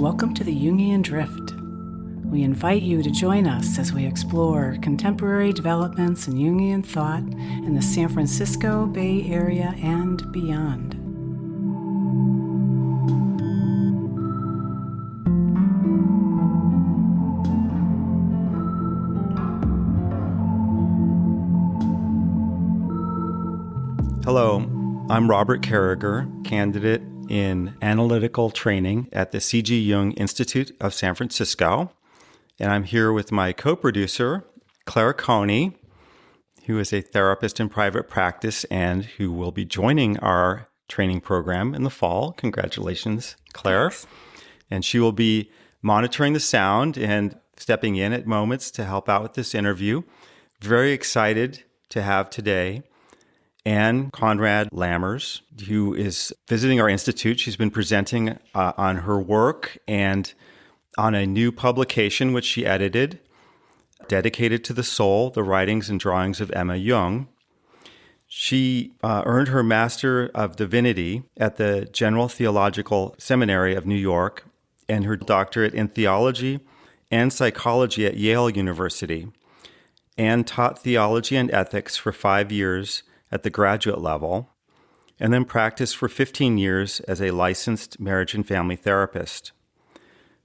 Welcome to the Jungian Drift. We invite you to join us as we explore contemporary developments in Jungian thought in the San Francisco Bay Area and beyond. Hello, I'm Robert Carriger, candidate in analytical training at the C.G. Jung Institute of San Francisco, and I'm here with my co-producer, Claire Coney, who is a therapist in private practice and who will be joining our training program in the fall. Congratulations, Claire. Thanks. And she will be monitoring the sound and stepping in at moments to help out with this interview. Very excited to have today Ann Conrad Lammers, who is visiting our institute. She's been presenting on her work and on a new publication which she edited, dedicated to the soul, the writings and drawings of Emma Jung. She earned her Master of Divinity at the General Theological Seminary of New York and her doctorate in theology and psychology at Yale University, and taught theology and ethics for 5 years at the graduate level, and then practiced for 15 years as a licensed marriage and family therapist.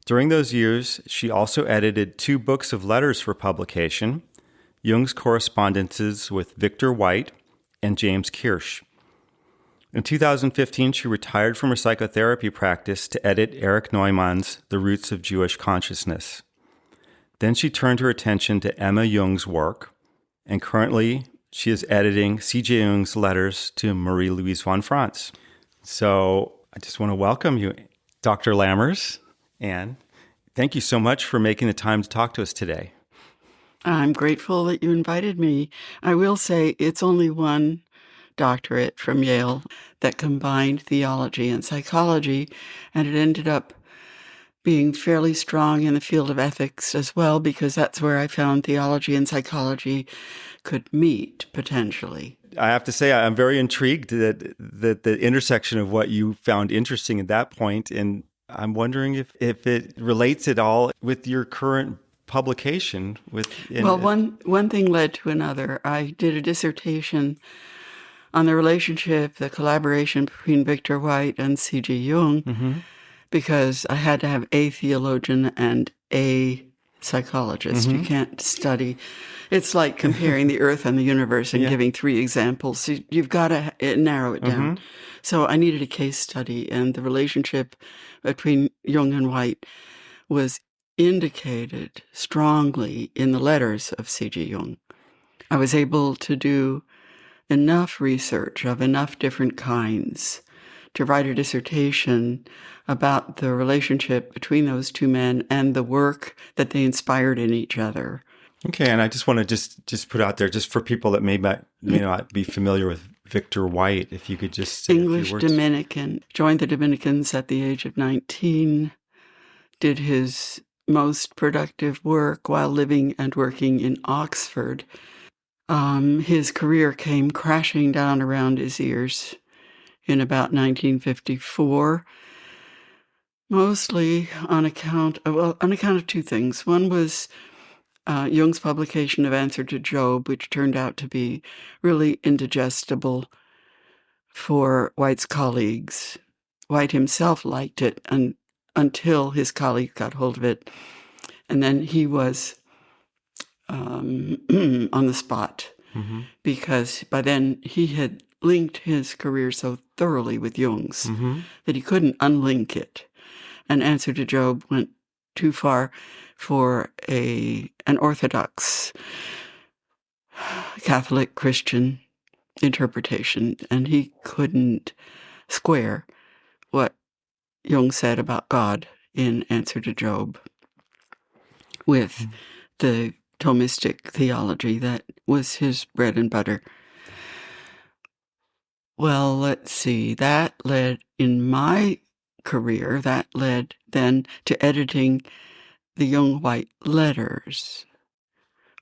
During those years, she also edited 2 books of letters for publication, Jung's correspondences with Victor White and James Kirsch. In 2015, she retired from her psychotherapy practice to edit Erich Neumann's The Roots of Jewish Consciousness. Then she turned her attention to Emma Jung's work, and currently she is editing C.G. Jung's letters to Marie-Louise von Franz. So I just want to welcome you, Dr. Lammers, and thank you so much for making the time to talk to us today. I'm grateful that you invited me. I will say it's only one doctorate from Yale that combined theology and psychology, and it ended up being fairly strong in the field of ethics as well, because that's where I found theology and psychology could meet potentially. I have to say, I'm very intrigued that the intersection of what you found interesting at that point, and I'm wondering if it relates at all with your current publication. One thing led to another. I did a dissertation on the relationship, the collaboration between Victor White and C.G. Jung, because I had to have a theologian and a psychologist. You can't study. It's like comparing the earth and the universe and giving 3 examples. You've got to narrow it down. So I needed a case study, and the relationship between Jung and White was indicated strongly in the letters of C.G. Jung. I was able to do enough research of enough different kinds to write a dissertation about the relationship between those 2 men and the work that they inspired in each other. Okay, and I just want to just put out there, just for people that may not be familiar with Victor White, if you could just say English Dominican, joined the Dominicans at the age of 19, did his most productive work while living and working in Oxford. His career came crashing down around his ears in about 1954, mostly on account of 2 things. One was Jung's publication of Answer to Job, which turned out to be really indigestible for White's colleagues. White himself liked it until his colleague got hold of it, and then he was on the spot, because by then he had linked his career so thoroughly with Jung's that he couldn't unlink it. And Answer to Job went too far for an Orthodox Catholic Christian interpretation, and he couldn't square what Jung said about God in Answer to Job with the Thomistic theology that was his bread and butter. Well, let's see, that led in my career, that led then to editing the Jung-White letters,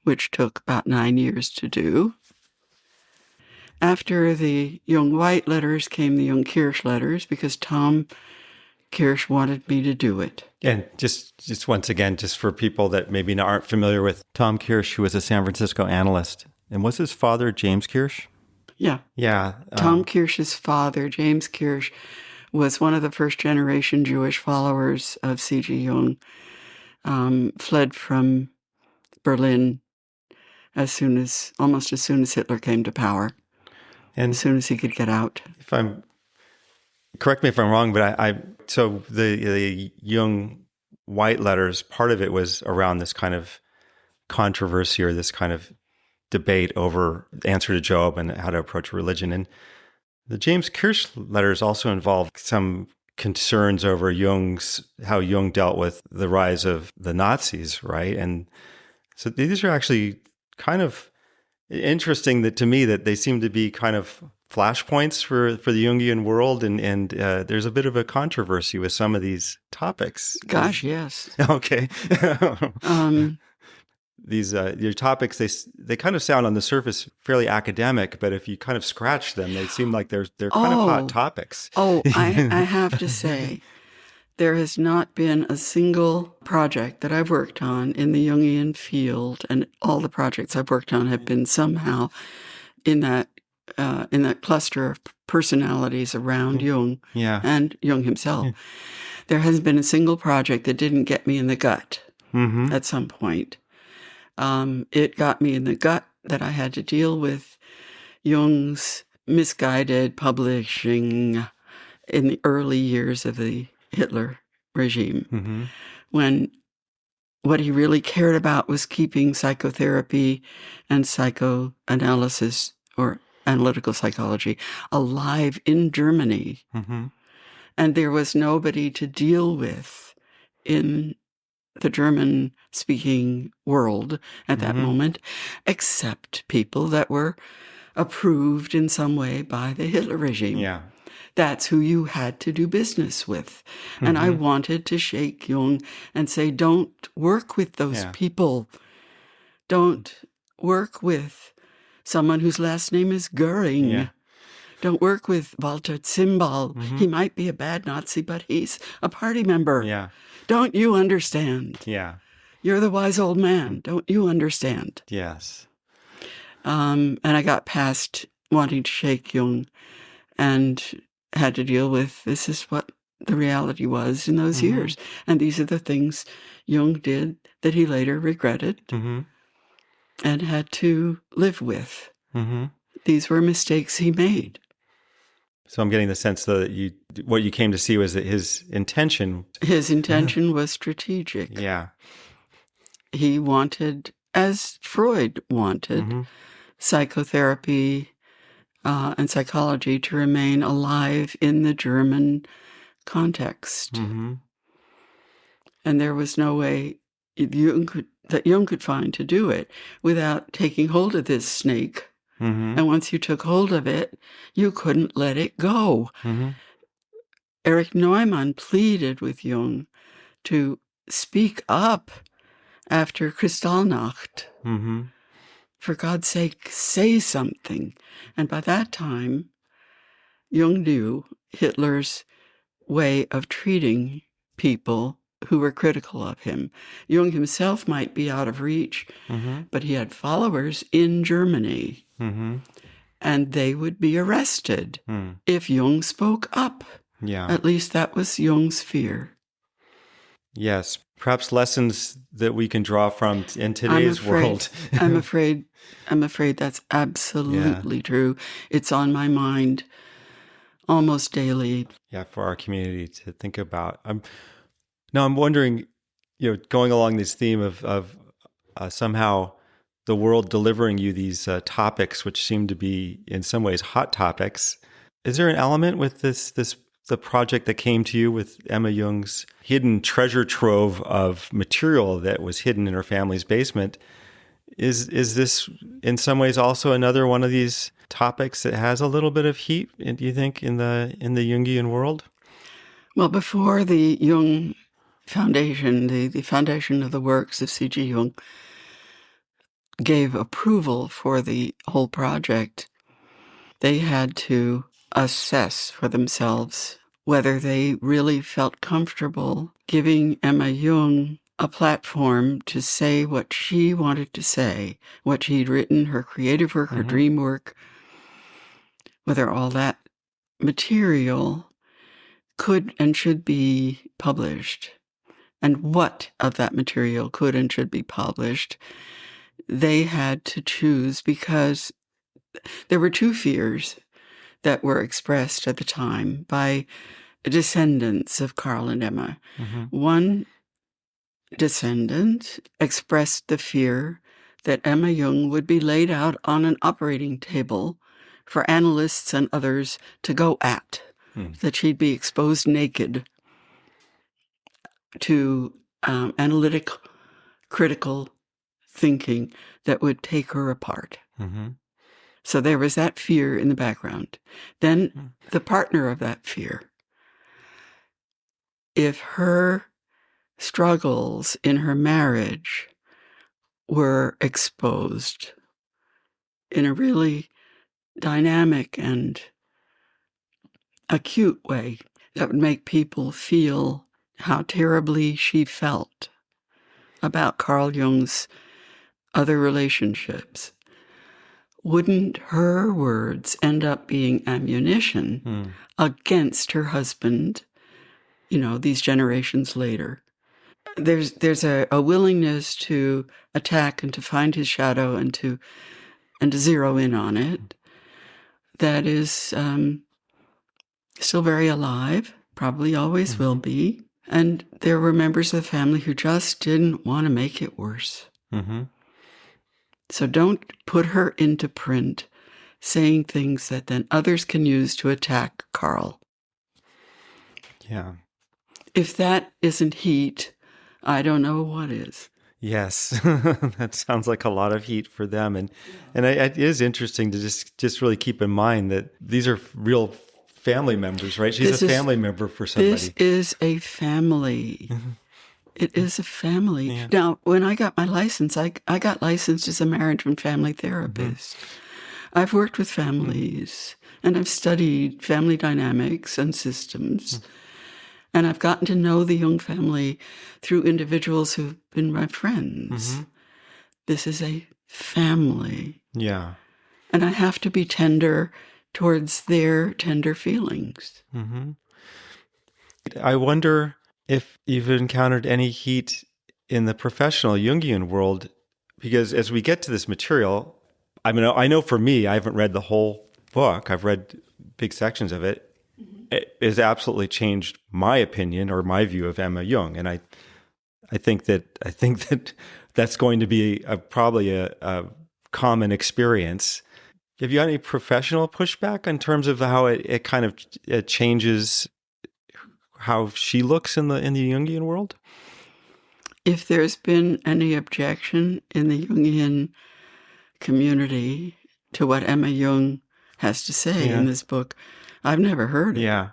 which took about 9 years to do. After the Jung-White letters came the Jung-Kirsch letters, because Tom Jung-Kirsch wanted me to do it. And just once again, just for people that maybe aren't familiar with Tom Kirsch, who was a San Francisco analyst. And was his father James Kirsch? Yeah. Yeah. Tom Kirsch's father, James Kirsch, was one of the first-generation Jewish followers of C.G. Jung, fled from Berlin almost as soon as Hitler came to power, and as soon as he could get out. Correct me if I'm wrong, but so the Jung White letters, part of it was around this kind of controversy or this kind of debate over the answer to Job and how to approach religion. And the James Kirsch letters also involved some concerns over how Jung dealt with the rise of the Nazis, right? And so these are actually kind of interesting to me that they seem to be kind of flashpoints for the Jungian world, and there's a bit of a controversy with some of these topics. Gosh, yes. Okay. These your topics, they kind of sound on the surface fairly academic, but if you kind of scratch them, they seem like they're kind of hot topics. I have to say, there has not been a single project that I've worked on in the Jungian field, and all the projects I've worked on have been somehow in that cluster of personalities around Jung and Jung himself. Yeah. There hasn't been a single project that didn't get me in the gut at some point. It got me in the gut that I had to deal with Jung's misguided publishing in the early years of the Hitler regime, when what he really cared about was keeping psychotherapy and psychoanalysis or analytical psychology alive in Germany. And there was nobody to deal with in the German-speaking world at that moment, except people that were approved in some way by the Hitler regime. Yeah. That's who you had to do business with. And I wanted to shake Jung and say, don't work with those people. Don't work with someone whose last name is Goering. Yeah. Don't work with Walter Zimbal. He might be a bad Nazi, but he's a party member. Yeah. Don't you understand? Yeah. You're the wise old man. Don't you understand? Yes. And I got past wanting to shake Jung and had to deal with this is what the reality was in those years. And these are the things Jung did that he later regretted and had to live with. These were mistakes he made. So I'm getting the sense that what you came to see was that his intention was strategic. Yeah. He wanted, as Freud wanted, psychotherapy and psychology to remain alive in the German context. And there was no way that Jung could find to do it without taking hold of this snake. And once you took hold of it, you couldn't let it go. Erich Neumann pleaded with Jung to speak up after Kristallnacht. For God's sake, say something. And by that time, Jung knew Hitler's way of treating people who were critical of him. Jung himself might be out of reach, but he had followers in Germany. And they would be arrested if Jung spoke up. Yeah. At least that was Jung's fear. Yes. Perhaps lessons that we can draw from in today's world. I'm afraid that's absolutely true. It's on my mind almost daily. Yeah, for our community to think about. I'm wondering, going along this theme of somehow the world delivering you these topics, which seem to be in some ways hot topics. Is there an element with the project that came to you with Emma Jung's hidden treasure trove of material that was hidden in her family's basement? Is this in some ways also another one of these topics that has a little bit of heat, do you think, in the Jungian world? Well, before the Jung Foundation, the foundation of the works of C.G. Jung, gave approval for the whole project, they had to assess for themselves whether they really felt comfortable giving Emma Jung a platform to say what she wanted to say, what she'd written, her creative work, her dream work, whether all that material could and should be published, and what of that material could and should be published. They had to choose because there were two fears that were expressed at the time by descendants of Carl and Emma. One descendant expressed the fear that Emma Jung would be laid out on an operating table for analysts and others to go at, that she'd be exposed naked to analytic, critical thinking that would take her apart. So there was that fear in the background. Then the partner of that fear, if her struggles in her marriage were exposed in a really dynamic and acute way that would make people feel how terribly she felt about Carl Jung's other relationships, wouldn't her words end up being ammunition against her husband, these generations later? There's a willingness to attack and to find his shadow and to zero in on it that is still very alive, probably always will be. And there were members of the family who just didn't want to make it worse. So don't put her into print saying things that then others can use to attack Carl. Yeah. If that isn't heat, I don't know what is. Yes, that sounds like a lot of heat for them. And it is interesting to just really keep in mind that these are real family members, right? She's a family member for somebody. This is a family. It is a family. Yeah. Now, when I got my license, I got licensed as a marriage and family therapist. I've worked with families, and I've studied family dynamics and systems. And I've gotten to know the Jung family through individuals who've been my friends. This is a family. Yeah. And I have to be tender towards their tender feelings. I wonder if you've encountered any heat in the professional Jungian world, because as we get to this material, I mean, I know for me, I haven't read the whole book. I've read big sections of it. It has absolutely changed my opinion or my view of Emma Jung, and I think that that's going to be probably a common experience. Have you got any professional pushback in terms of how it kind of it changes how she looks in the Jungian world? If there's been any objection in the Jungian community to what Emma Jung has to say in this book, I've never heard it. Yeah.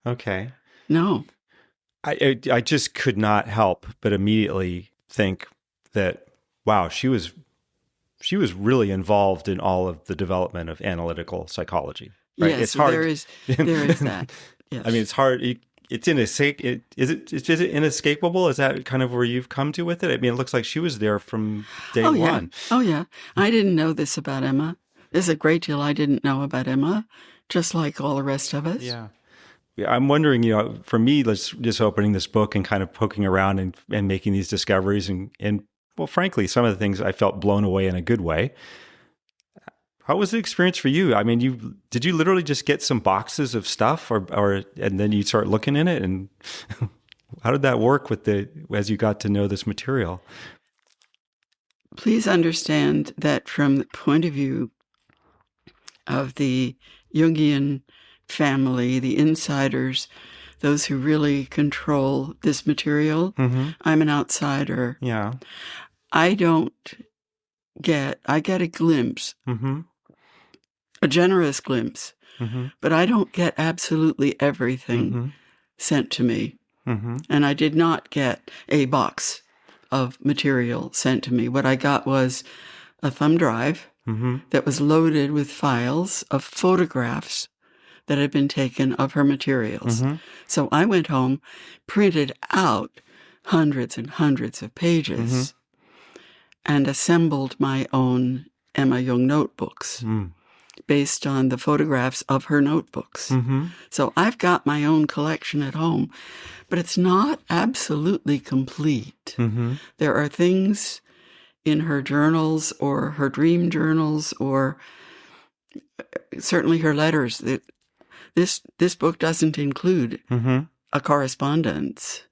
Okay. No. I just could not help but immediately think that, wow, she was really involved in all of the development of analytical psychology. Right? Yes, it's hard. there is that. Yes. I mean, it's hard. It's inescapable. Is it inescapable? Is that kind of where you've come to with it? I mean, it looks like she was there from day one. Oh, yeah. I didn't know this about Emma. There's a great deal I didn't know about Emma, just like all the rest of us. Yeah. I'm wondering, for me, just opening this book and kind of poking around and making these discoveries and well, frankly, some of the things I felt blown away in a good way. How was the experience for you? I mean, did you literally just get some boxes of stuff or and then you start looking in it, and how did that work as you got to know this material? Please understand that from the point of view of the Jungian family, the insiders, those who really control this material, I'm an outsider. Yeah. I get a glimpse, a generous glimpse, but I don't get absolutely everything sent to me. And I did not get a box of material sent to me. What I got was a thumb drive that was loaded with files of photographs that had been taken of her materials. So I went home, printed out hundreds and hundreds of pages, and assembled my own Emma Jung notebooks based on the photographs of her notebooks. So I've got my own collection at home, but it's not absolutely complete. There are things in her journals or her dream journals or certainly her letters that this book doesn't include a correspondence.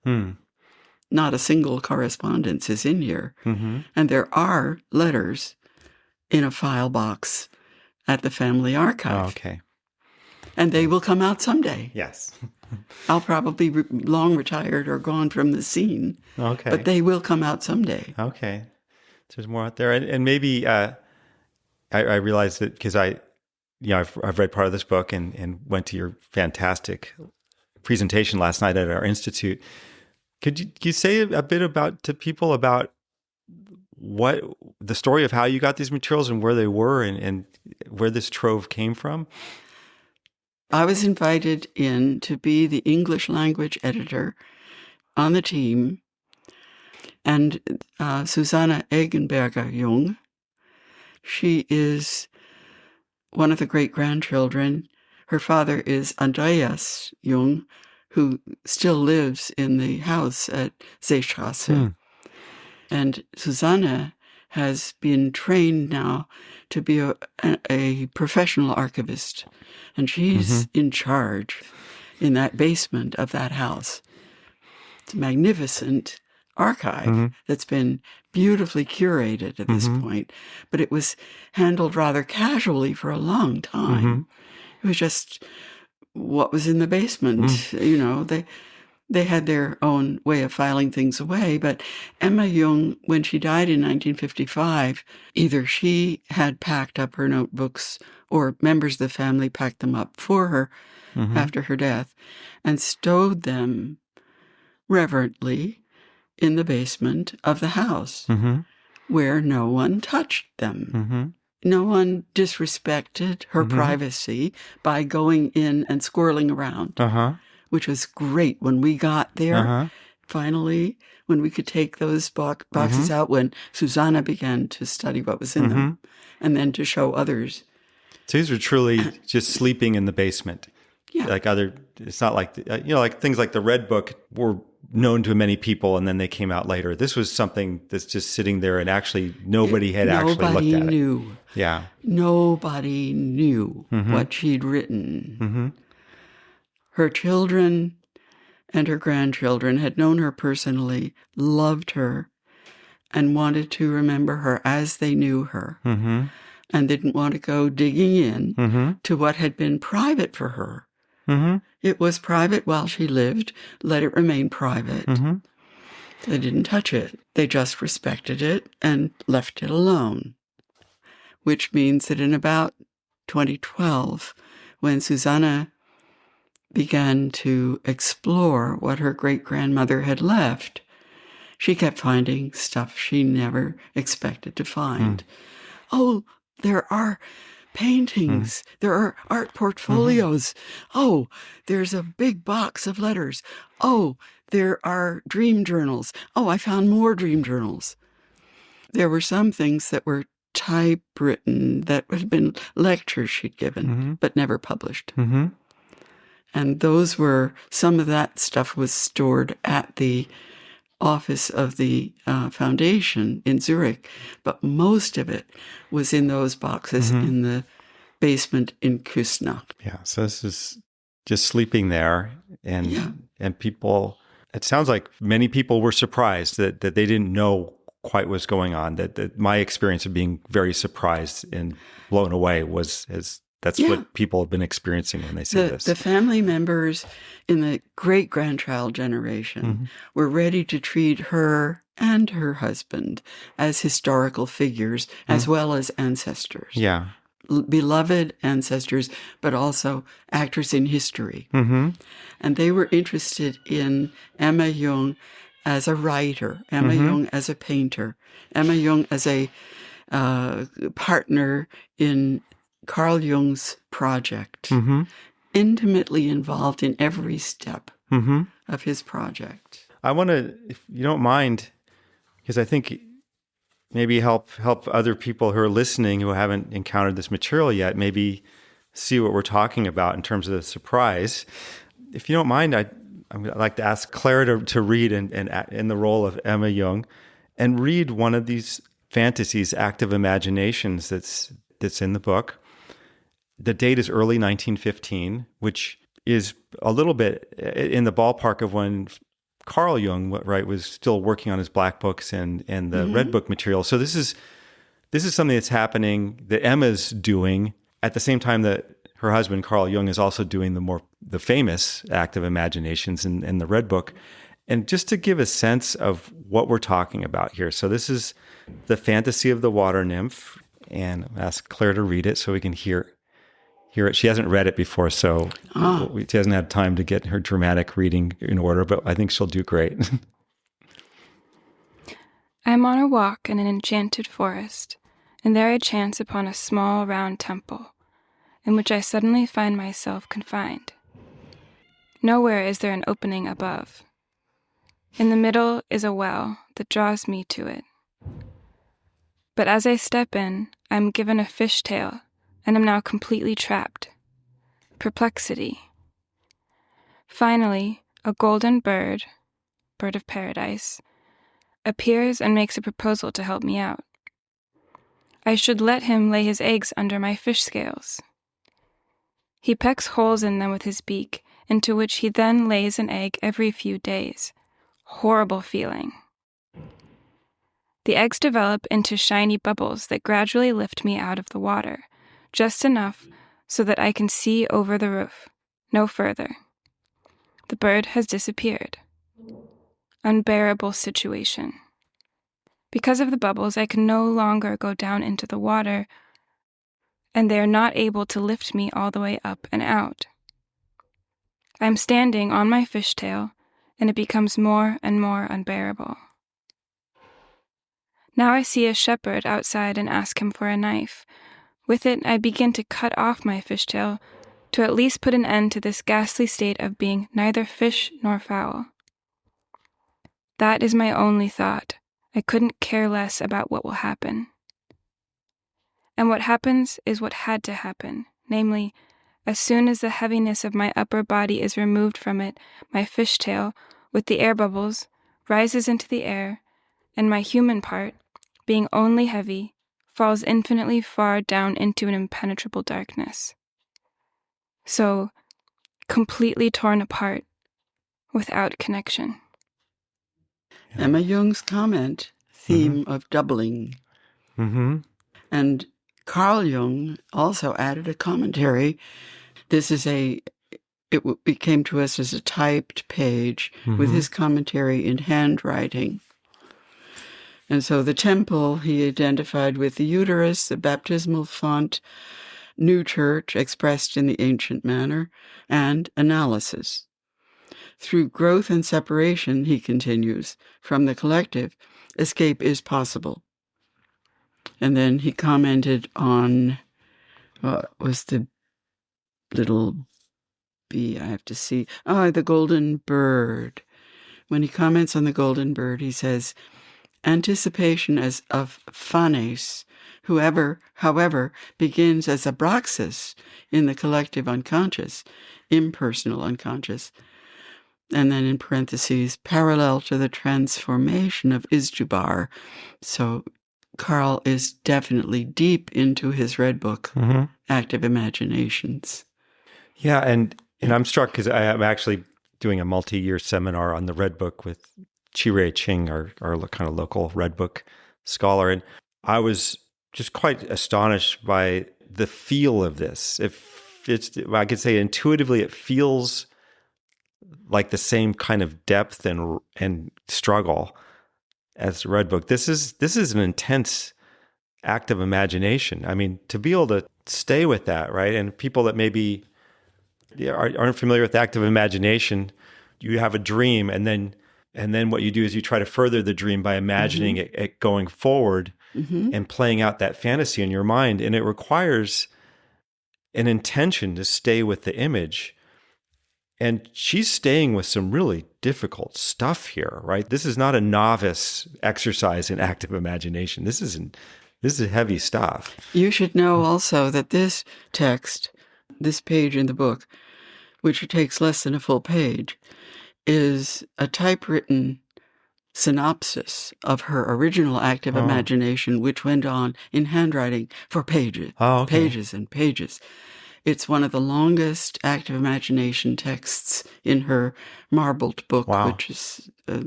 Not a single correspondence is in here. And there are letters in a file box at the family archive. Oh, okay. And they will come out someday. Yes. I'll probably be long retired or gone from the scene. Okay. But they will come out someday. Okay. There's more out there. And maybe I realized that because I've read part of this book and went to your fantastic presentation last night at our institute. Could you say a bit to people about what the story of how you got these materials and where they were and where this trove came from? I was invited in to be the English language editor on the team, and Susanne Egenberger Jung, she is one of the great-grandchildren. Her father is Andreas Jung, who still lives in the house at Seestrasse. And Susanne has been trained now to be a professional archivist. And she's in charge in that basement of that house. It's a magnificent archive that's been beautifully curated at this point. But it was handled rather casually for a long time. It was just what was in the basement. You know, they had their own way of filing things away. But Emma Jung, when she died in 1955, either she had packed up her notebooks or members of the family packed them up for her after her death and stowed them reverently in the basement of the house where no one touched them. No one disrespected her privacy by going in and squirreling around, which was great when we got there. Finally, when we could take those boxes out, when Susanne began to study what was in them, and then to show others. So these were truly just sleeping in the basement. Yeah. It's not like, like things like the Red Book were known to many people and then they came out later. This was something that's just sitting there and actually nobody had actually looked at it. Nobody knew. Yeah. Nobody knew what she'd written. Her children and her grandchildren had known her personally, loved her, and wanted to remember her as they knew her, and didn't want to go digging in to what had been private for her. It was private while she lived. Let it remain private. They didn't touch it. They just respected it and left it alone, which means that in about 2012, when Susanne began to explore what her great-grandmother had left, she kept finding stuff she never expected to find. Oh, there are paintings. There are art portfolios. Oh, there's a big box of letters. Oh, there are dream journals. Oh, I found more dream journals. There were some things that were typewritten that had been lectures she'd given, but never published. And those were, some of that stuff was stored at the office of the foundation in Zurich, but most of it was in those boxes in the basement in Küsnacht. Yeah, so this is just sleeping there, and people, it sounds like many people were surprised that they didn't know quite what's going on, that my experience of being very surprised and blown away was that's what people have been experiencing when they say this. The family members in the great-grandchild generation were ready to treat her and her husband as historical figures as well as ancestors. Yeah. Beloved ancestors, but also actors in history. And they were interested in Emma Jung as a writer, Emma Jung as a painter, Emma Jung as a partner in Carl Jung's project, intimately involved in every step of his project. I want to, if you don't mind, because I think maybe help other people who are listening who haven't encountered this material yet, maybe see what we're talking about in terms of the surprise. If you don't mind, I'd like to ask Clara to read in the role of Emma Jung and read one of these fantasies, active imaginations that's in the book. The date is early 1915, which is a little bit in the ballpark of when Carl Jung, right, was still working on his black books and the red book material. So this is something that's happening that Emma's doing at the same time that her husband Carl Jung is also doing the famous active imaginations in the red book. And just to give a sense of what we're talking about here. So this is the fantasy of the water nymph, and I'll ask Claire to read it so we can hear it. She hasn't read it before, so she hasn't had time to get her dramatic reading in order, but I think she'll do great. I am on a walk in an enchanted forest, and there I chance upon a small round temple, in which I suddenly find myself confined. Nowhere is there an opening above. In the middle is a well that draws me to it. But as I step in, I am given a fishtail, and am now completely trapped. Perplexity. Finally, a golden bird of paradise, appears and makes a proposal to help me out. I should let him lay his eggs under my fish scales. He pecks holes in them with his beak, into which he then lays an egg every few days. Horrible feeling. The eggs develop into shiny bubbles that gradually lift me out of the water, just enough so that I can see over the roof, no further. The bird has disappeared. Unbearable situation. Because of the bubbles, I can no longer go down into the water, and they are not able to lift me all the way up and out. I am standing on my fishtail, and it becomes more and more unbearable. Now I see a shepherd outside and ask him for a knife. With it, I begin to cut off my fishtail to at least put an end to this ghastly state of being neither fish nor fowl. That is my only thought. I couldn't care less about what will happen. And what happens is what had to happen, namely, as soon as the heaviness of my upper body is removed from it, my fishtail, with the air bubbles, rises into the air, and my human part, being only heavy, falls infinitely far down into an impenetrable darkness. So, completely torn apart, without connection. Emma Jung's comment, theme of doubling. And Carl Jung also added a commentary. This is it came to us as a typed page with his commentary in handwriting. And so the temple he identified with the uterus, the baptismal font, new church expressed in the ancient manner, and analysis. Through growth and separation, he continues, from the collective, escape is possible. And then he commented on, what was the little bee I have to see? The golden bird. When he comments on the golden bird, he says, anticipation as of phanes, however, begins as abraxas in the collective unconscious, impersonal unconscious, and then in parentheses, parallel to the transformation of Izdubar. So Carl is definitely deep into his red book, Active Imaginations. Yeah, and I'm struck because I am actually doing a multi-year seminar on the red book with Chi-Rei Ching, our kind of local red book scholar, and I was just quite astonished by the feel of this. I could say intuitively, it feels like the same kind of depth and struggle as the red book. This is an intense act of imagination. I mean, to be able to stay with that, right? And people that maybe aren't familiar with active imagination, you have a dream, and then what you do is you try to further the dream by imagining it going forward and playing out that fantasy in your mind. And it requires an intention to stay with the image. And she's staying with some really difficult stuff here, right? This is not a novice exercise in active imagination. This is heavy stuff. You should know also that this text, this page in the book, which takes less than a full page, is a typewritten synopsis of her original active imagination, which went on in handwriting for pages, pages and pages. It's one of the longest active imagination texts in her marbled book, which is, a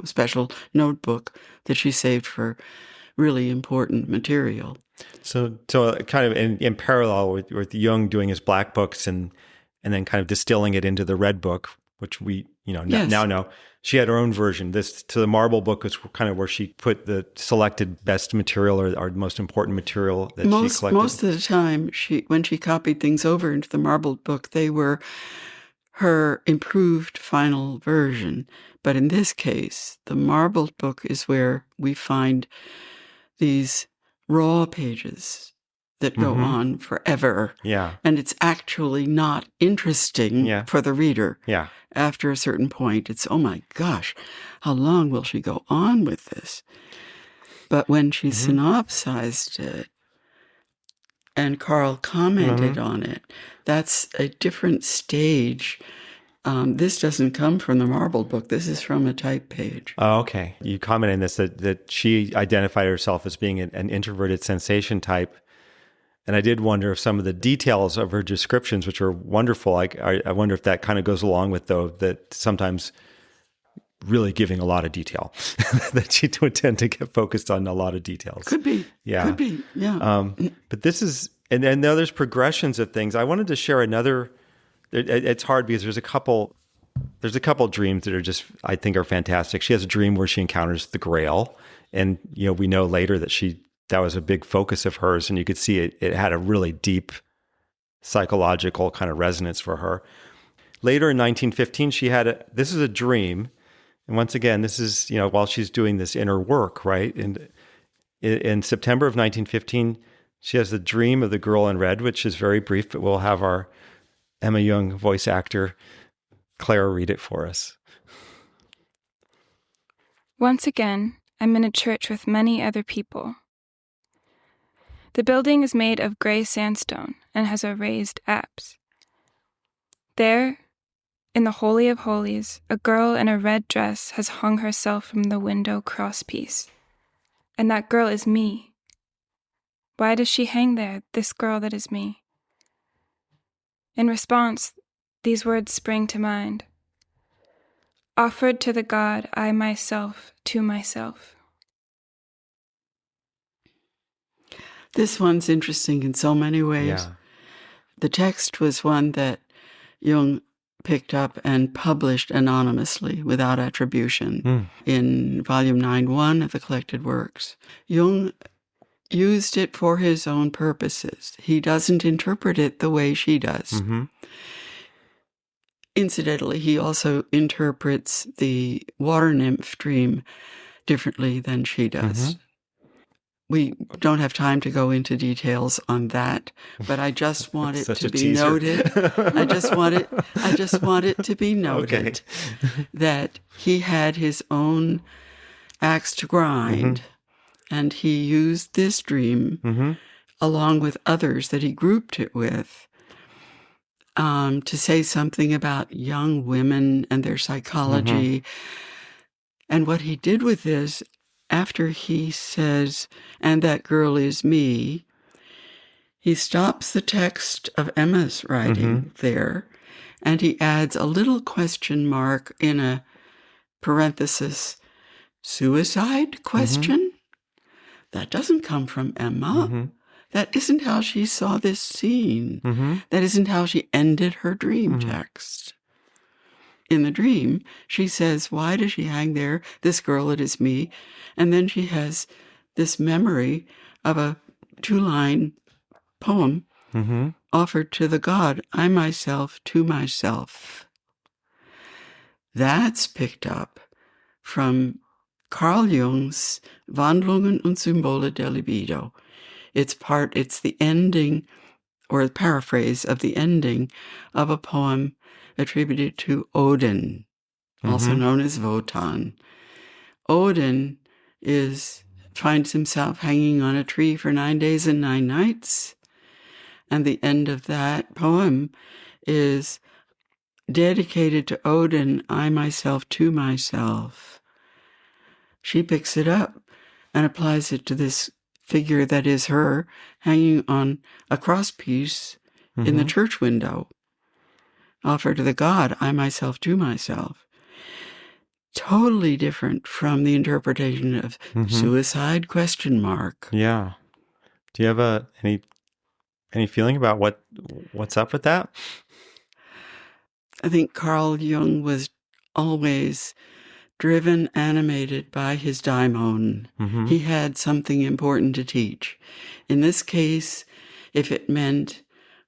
special notebook that she saved for really important material. So kind of in parallel with Jung doing his black books and then kind of distilling it into the red book, which we now know, she had her own version. This to the marble book was kind of where she put the selected best material or most important material that she collected. Most of the time, when she copied things over into the marbled book, they were her improved final version. But in this case, the marbled book is where we find these raw pages that go on forever. Yeah. And it's actually not interesting for the reader. Yeah. After a certain point, it's, oh my gosh, how long will she go on with this? But when she synopsized it and Carl commented on it, that's a different stage. This doesn't come from the marbled book. This is from a type page. Oh, okay. You commented in this that she identified herself as being an introverted sensation type. And I did wonder if some of the details of her descriptions, which are wonderful, I wonder if that kind of goes along with, though, that sometimes really giving a lot of detail, that she would tend to get focused on a lot of details. Could be. Yeah. Could be. Yeah. But this is, and now there's progressions of things. I wanted to share another, it's hard because there's a couple dreams that are just, I think are fantastic. She has a dream where she encounters the Grail. And, we know later that was a big focus of hers, and you could see it had a really deep psychological kind of resonance for her. Later in 1915, this is a dream. And once again, this is, while she's doing this inner work, right? And in September of 1915, she has the dream of the girl in red, which is very brief, but we'll have our Emma Jung voice actor, Claire, read it for us. Once again, I'm in a church with many other people. The building is made of gray sandstone and has a raised apse. There, in the Holy of Holies, a girl in a red dress has hung herself from the window crosspiece. And that girl is me. Why does she hang there, this girl that is me? In response, these words spring to mind. Offered to the God, I myself to myself. This one's interesting in so many ways. Yeah. The text was one that Jung picked up and published anonymously without attribution in volume 9.1 of the collected works. Jung used it for his own purposes. He doesn't interpret it the way she does. Incidentally, he also interprets the water nymph dream differently than she does. We don't have time to go into details on that, but I just want it to be noted. I just want it to be noted that he had his own axe to grind, and he used this dream along with others that he grouped it with to say something about young women and their psychology. And what he did with this, after he says, and that girl is me, he stops the text of Emma's writing there, and he adds a little question mark in a parenthesis, suicide question? That doesn't come from Emma. That isn't how she saw this scene. That isn't how she ended her dream text. In the dream, she says, why does she hang there? This girl, it is me. And then she has this memory of a 2-line poem offered to the God, I myself to myself. That's picked up from Carl Jung's Wandlungen und Symbole der Libido. It's the ending or a paraphrase of the ending of a poem attributed to Odin, also known as Wotan. Odin finds himself hanging on a tree for 9 days and 9 nights, and the end of that poem is dedicated to Odin, I myself to myself. She picks it up and applies it to this figure that is her hanging on a crosspiece in the church window. Offer to the God, I myself to myself. Totally different from the interpretation of suicide ? Yeah. Do you have any feeling about what's up with that? I think Carl Jung was always driven, animated by his daimon. He had something important to teach. In this case, if it meant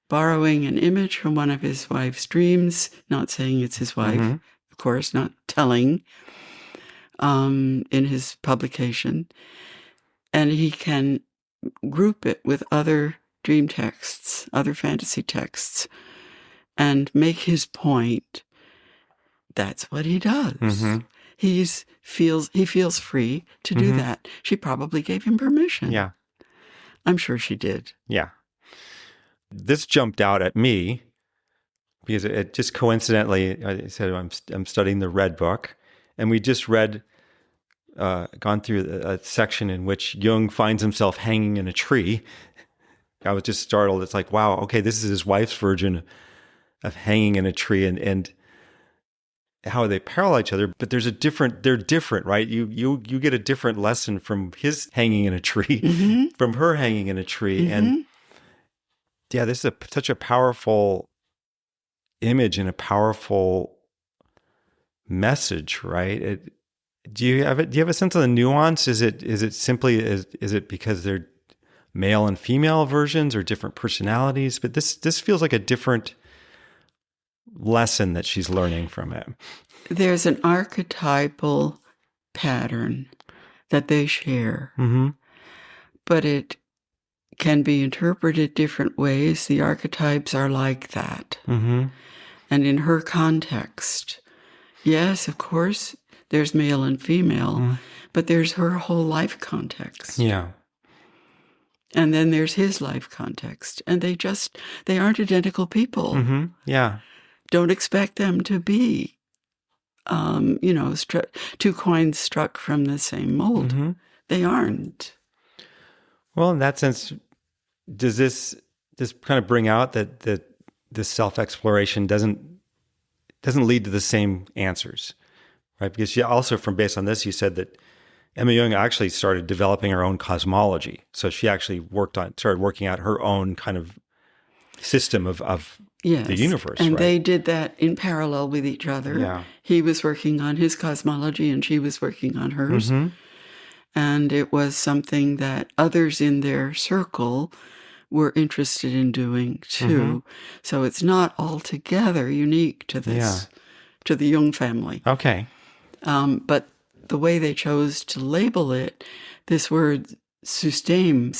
borrowing an image from one of his wife's dreams, not saying it's his wife, of course, not telling, in his publication, and he can group it with other dream texts, other fantasy texts, and make his point, that's what he does. He feels free to do that. She probably gave him permission. Yeah. I'm sure she did. Yeah. This jumped out at me because it just coincidentally, I said, I'm studying the Red Book, and we just gone through a section in which Jung finds himself hanging in a tree. I was just startled. It's like, wow, okay, this is his wife's version of hanging in a tree, and how they parallel each other, but they're different, right? You get a different lesson from his hanging in a tree, from her hanging in a tree. And yeah, this is such a powerful image and a powerful message, right? Do you have a sense of the nuance? Is it simply, is it because they're male and female versions or different personalities? But this feels like a different lesson that she's learning from him. There's an archetypal pattern that they share, but it can be interpreted different ways. The archetypes are like that. And in her context, yes, of course, there's male and female, but there's her whole life context. Yeah. And then there's his life context. And they aren't identical people. Yeah. Don't expect them to be, two coins struck from the same mold. They aren't. Well, in that sense, does this kind of bring out that this self-exploration doesn't lead to the same answers, right? Because also based on this, you said that Emma Jung actually started developing her own cosmology. So she actually started working out her own kind of system of Yes. the universe. And right? they did that in parallel with each other. Yeah. He was working on his cosmology and she was working on hers. And it was something that others in their circle were interested in doing too. So it's not altogether unique to this, to the Jung family. Okay. But the way they chose to label it, this word system,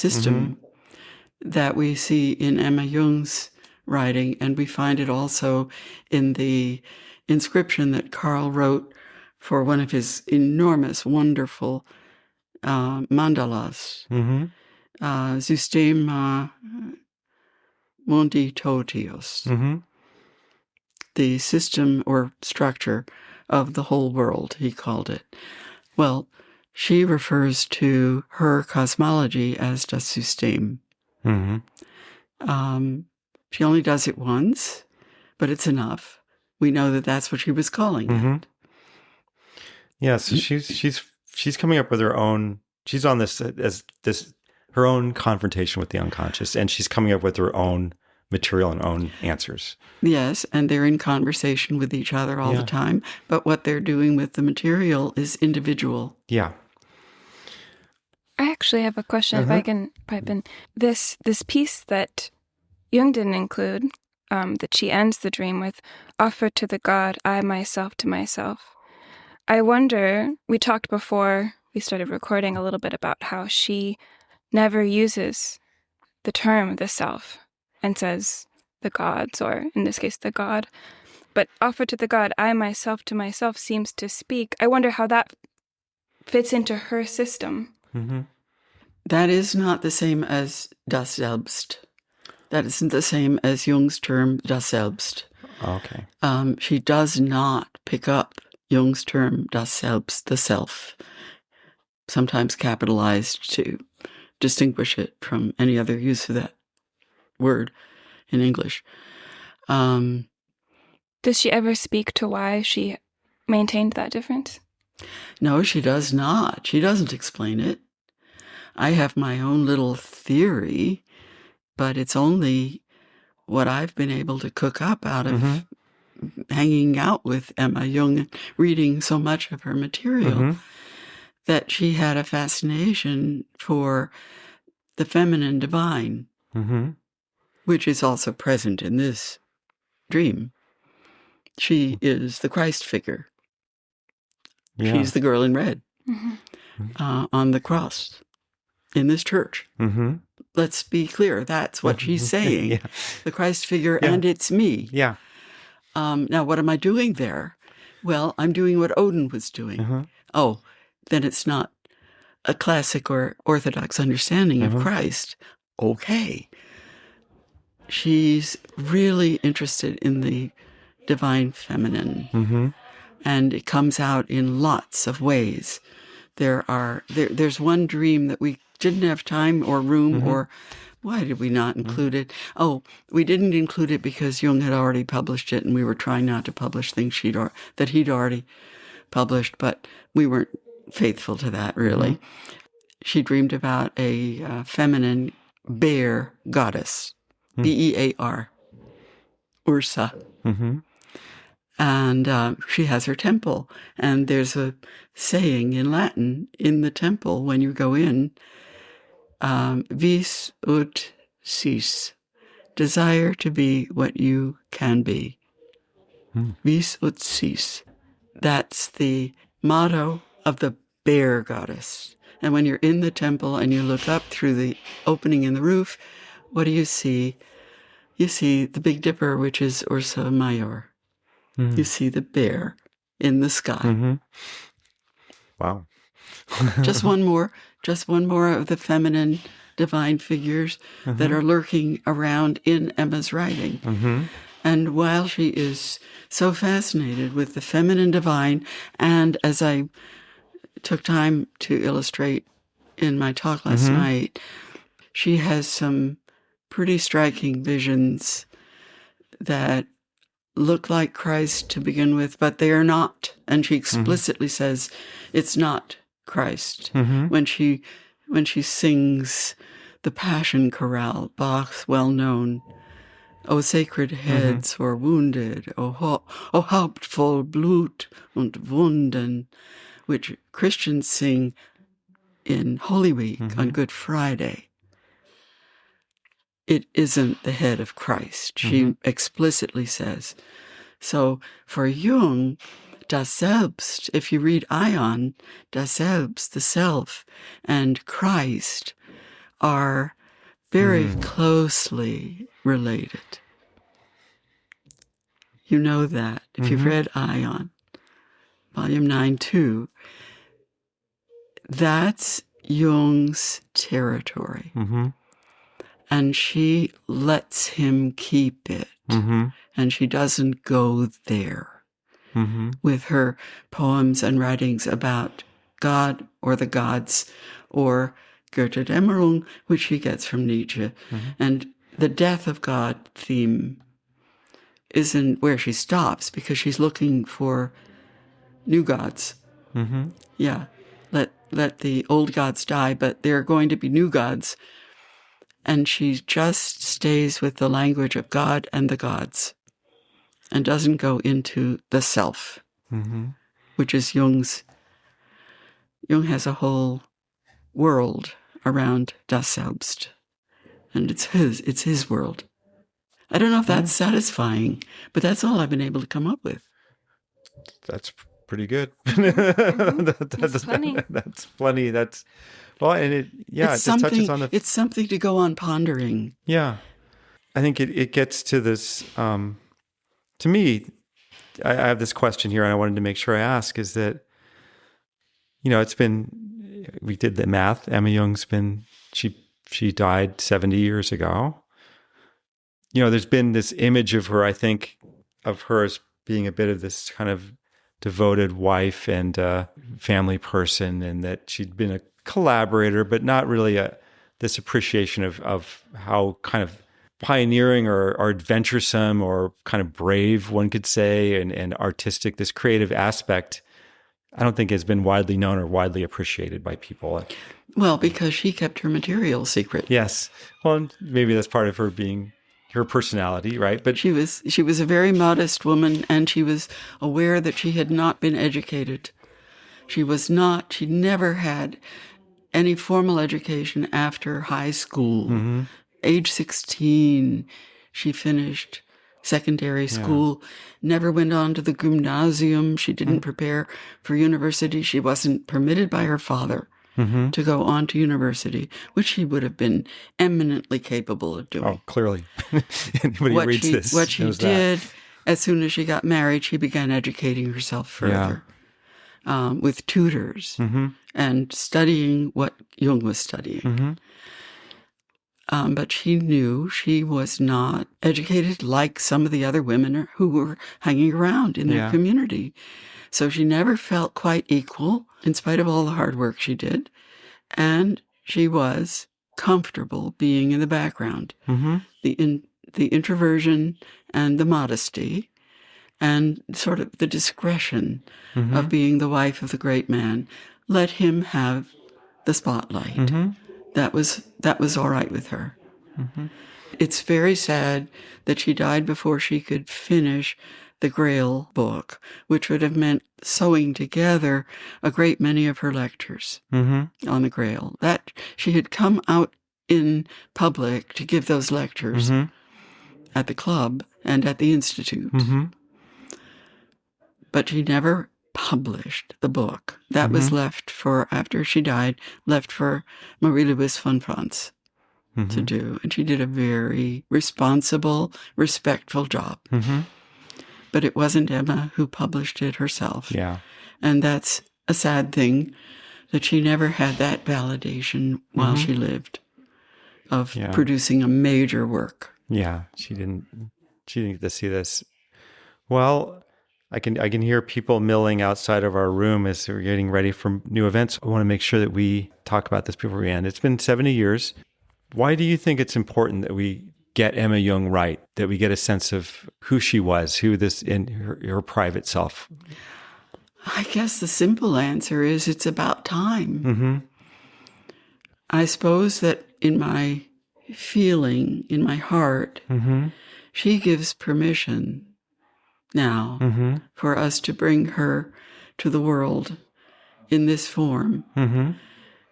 that we see in Emma Jung's writing, and we find it also in the inscription that Carl wrote for one of his enormous, wonderful mandalas, Systema Mundi Totius, the system or structure of the whole world, he called it. Well, she refers to her cosmology as das System. She only does it once, but it's enough. We know that that's what she was calling it. Yeah, so she's coming up with her own. She's on her own confrontation with the unconscious, and she's coming up with her own material and own answers. Yes, and they're in conversation with each other all the time. But what they're doing with the material is individual. Yeah. I actually have a question, if I can pipe in. This piece that Jung didn't include, that she ends the dream with, offer to the God, I myself to myself. I wonder, we talked before we started recording a little bit about how she never uses the term the self. and says the gods, or in this case, the God. But offer to the God, I myself to myself seems to speak. I wonder how that fits into her system. Mm-hmm. That is not the same as das Selbst. That isn't the same as Jung's term das Selbst. Okay. She does not pick up Jung's term das Selbst, the self, sometimes capitalized to distinguish it from any other use of that word in English. Does she ever speak to why she maintained that difference? No, she does not. She doesn't explain it. I have my own little theory, but it's only what I've been able to cook up out of hanging out with Emma Jung and reading so much of her material, that she had a fascination for the feminine divine, which is also present in this dream. She is the Christ figure. Yeah. She's the girl in red on the cross in this church. Let's be clear. That's what she's saying. Yeah. The Christ figure, and it's me. Yeah. Now, what am I doing there? Well, I'm doing what Odin was doing. Oh, then it's not a classic or orthodox understanding of Christ. Okay. She's really interested in the divine feminine. And it comes out in lots of ways. There's one dream that we didn't have time or room or why did we not include it? Oh, we didn't include it because Jung had already published it, and we were trying not to publish things that he'd already published, but we weren't faithful to that, really. She dreamed about a feminine bear goddess, Bear, Ursa. And she has her temple, and there's a saying in Latin in the temple when you go in, vis ut sis, desire to be what you can be. Vis ut sis. That's the motto of the bear goddess. And when you're in the temple and you look up through the opening in the roof, what do you see? You see the Big Dipper, which is Ursa Major. You see the bear in the sky. Wow. Just one more of the feminine divine figures that are lurking around in Emma's writing. And while she is so fascinated with the feminine divine, and as I took time to illustrate in my talk last night, she has some pretty striking visions that look like Christ to begin with, but they are not. And she explicitly says it's not Christ. When she sings the Passion Chorale, Bach's well-known, O sacred heads or wounded, O Haupt voll Blut und Wunden, which Christians sing in Holy Week on Good Friday. It isn't the head of Christ, she explicitly says. So for Jung, das Selbst, if you read Ion, das Selbst, the self, and Christ are very closely related. You know that. If you've read Ion, Volume 9-2, that's Jung's territory. And she lets him keep it. And she doesn't go there with her poems and writings about God or the gods or Götterdämmerung, which she gets from Nietzsche. And the death of God theme isn't where she stops because she's looking for new gods. Yeah, let the old gods die, but there are going to be new gods. And she just stays with the language of God and the gods and doesn't go into the self, which is Jung's. Jung has a whole world around das Selbst, and it's his world. I don't know if that's satisfying, but that's all I've been able to come up with. That's pretty good. That's funny. That's funny. That's well, and it just touches on the. It's something to go on pondering. Yeah, I think it gets to this, to me, I have this question here and I wanted to make sure I ask is that, we did the math. Emma Jung's she died 70 years ago. There's been this image of her, I think, of her as being a bit of this kind of devoted wife and family person, and that she'd been a collaborator, but not really this appreciation of how kind of pioneering or adventuresome or kind of brave, one could say, and artistic, this creative aspect, I don't think has been widely known or widely appreciated by people. Well, because she kept her material secret. Yes. Well, maybe that's part of her being her personality, right? But she was a very modest woman, and she was aware that she had not been educated. She never had any formal education after high school. Mm-hmm. Age 16, she finished secondary school, never went on to the gymnasium. She didn't prepare for university. She wasn't permitted by her father to go on to university, which she would have been eminently capable of doing. Oh, clearly. Anybody who reads this what she knows did, that. As soon as she got married, she began educating herself further with tutors and studying what Jung was studying. Mm-hmm. But she knew she was not educated like some of the other women who were hanging around in their community. So she never felt quite equal, in spite of all the hard work she did. And she was comfortable being in the background. Mm-hmm. The introversion and the modesty and sort of the discretion of being the wife of the great man let him have the spotlight. Mm-hmm. That was all right with her. Mm-hmm. It's very sad that she died before she could finish the Grail book, which would have meant sewing together a great many of her lectures on the Grail. That she had come out in public to give those lectures at the club and at the Institute. Mm-hmm. But she never published the book. That was left for, after she died, left for Marie-Louise von Franz to do. And she did a very responsible, respectful job. Mm-hmm. But it wasn't Emma who published it herself. Yeah. And that's a sad thing, that she never had that validation while she lived of producing a major work. Yeah, she didn't get to see this. Well, I can hear people milling outside of our room as we're getting ready for new events. I want to make sure that we talk about this before we end. It's been 70 years. Why do you think it's important that we get Emma Jung right, that we get a sense of who she was, who this in her private self? I guess the simple answer is it's about time. Mm-hmm. I suppose that in my feeling, in my heart, she gives permission now for us to bring her to the world in this form.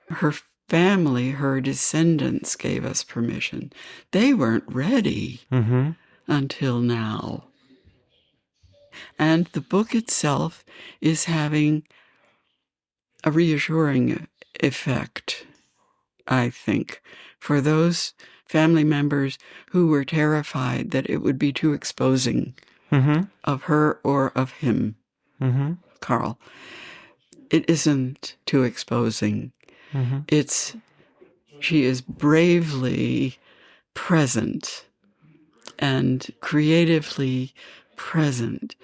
Her family, her descendants gave us permission. They weren't ready until now. And the book itself is having a reassuring effect, I think, for those family members who were terrified that it would be too exposing of her or of him, Carl. It isn't too exposing. She is bravely present and creatively present,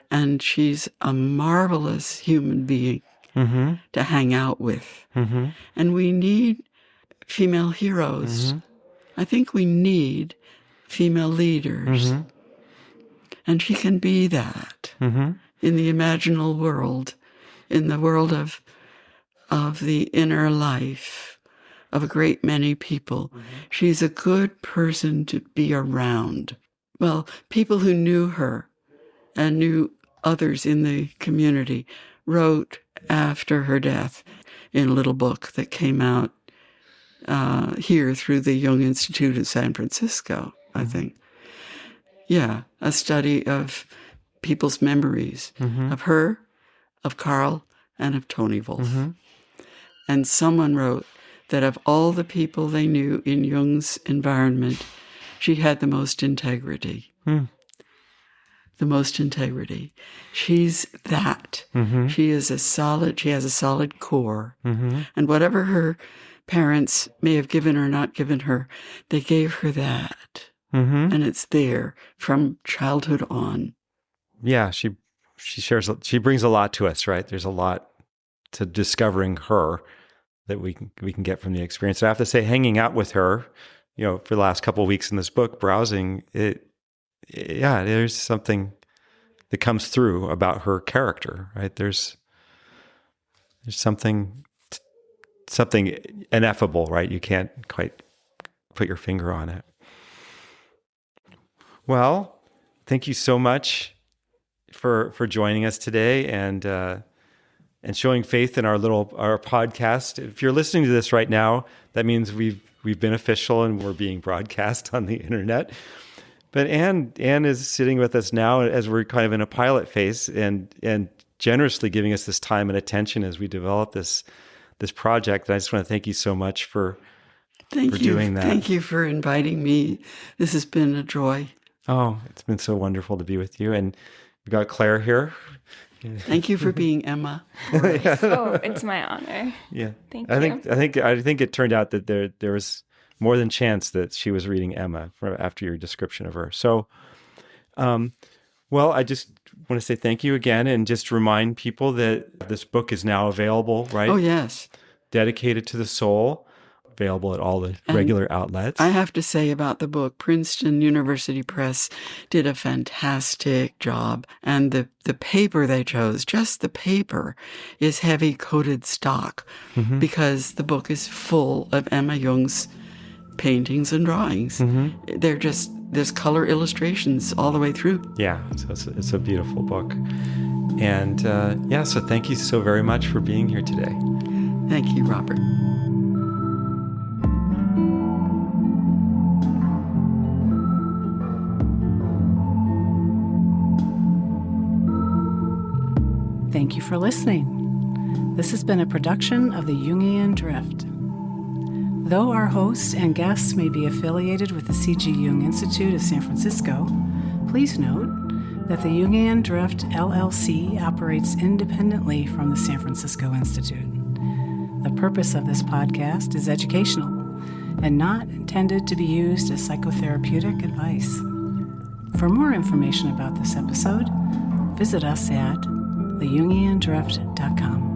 and she's a marvelous human being to hang out with. And we need female heroes. I think we need female leaders. And she can be that in the imaginal world, in the world of the inner life of a great many people. She's a good person to be around. Well, people who knew her and knew others in the community wrote after her death in a little book that came out here through the Jung Institute in San Francisco, I think. Yeah, a study of people's memories of her, of Carl, and of Tony Wolff. And someone wrote that of all the people they knew in Jung's environment, she had the most integrity. The most integrity. She's that. She has a solid core. And whatever her parents may have given or not given her, they gave her that. And it's there from childhood on. Yeah, she brings a lot to us, right? There's a lot to discovering her that we can get from the experience. I have to say, hanging out with her, for the last couple of weeks in this book, browsing there's something that comes through about her character, right? There's something ineffable, right? You can't quite put your finger on it. Well, thank you so much for joining us today and showing faith in our podcast. If you're listening to this right now, that means we've been official and we're being broadcast on the internet. But Ann is sitting with us now as we're kind of in a pilot phase and generously giving us this time and attention as we develop this project. And I just want to thank you so much for doing that. Thank you for inviting me. This has been a joy. Oh, it's been so wonderful to be with you. And we've got Claire here. Thank you for being Emma. Oh, it's my honor. Yeah. Thank you. I think it turned out that there was more than chance that she was reading Emma after your description of her. So, well, I just want to say thank you again and just remind people that this book is now available, right? Oh, yes. Dedicated to the Soul, available at all the regular outlets. I have to say about the book, Princeton University Press did a fantastic job. And the paper they chose, just the paper, is heavy coated stock because the book is full of Emma Jung's paintings and drawings. There's color illustrations all the way through. Yeah, so it's a beautiful book. And so thank you so very much for being here today. Thank you, Robert. Thank you for listening. This has been a production of the Jungian Drift. Though our hosts and guests may be affiliated with the C.G. Jung Institute of San Francisco, please note that the Jungian Drift LLC operates independently from the San Francisco Institute. The purpose of this podcast is educational and not intended to be used as psychotherapeutic advice. For more information about this episode, visit us at thejungiandrift.com.